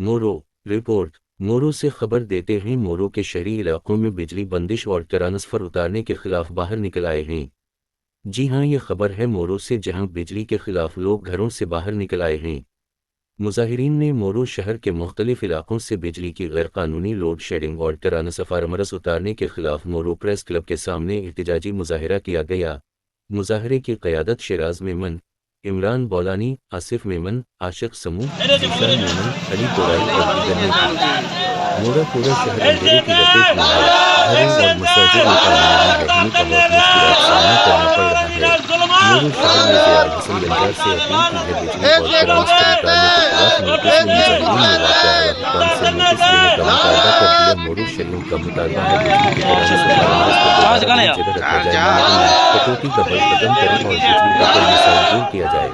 मोरो रिपोर्ट। मोरो से खबर देते हैं मोरो के शहरी इलाकों में बिजली बंदिश और ट्रांसफर उतारने के खिलाफ बाहर निकल आए हैं। जी हां, ये खबर है मोरो से, जहां बिजली के खिलाफ लोग घरों से बाहर निकल आए हैं। मुजाहिरीन ने मोरो शहर के मुख्तलिफ इलाकों से बिजली की गैरकानूनी लोड शेडिंग और ट्रांसफर उतारने के खिलाफ मोरो प्रेस क्लब के सामने एहतजाजी मुजाहिरा किया गया। मुजाहरे की क़यादत शिराज मेमन, इमरान बौलानी, आसिफ मेमन, आशिक समूह, जीशान मेमन, अली कोराई और दीगर ने की। मोरा पूरा शहर अंधेरे की लपेट में है। घरों और मसाजिद में पानी नहीं है, का बहुत मुश्किलात सामना करना पड़ रहा है। मोरू शहर में ज़ियाद हसन गंजार से अपील की है बिजली और ट्रांसफर उतारने के खिलाफ नोटिस में मुजाहिरीन ने वाक़या अहकाम से नोटिस देने का मुतालबा कर दिया। मोरू शहरियों का मुतालबा है बिजली की ट्रांसफर को जगह रखा जाए, कटौती का बल खत्म करें और बिजली का कोई मसला दूर किया जाए।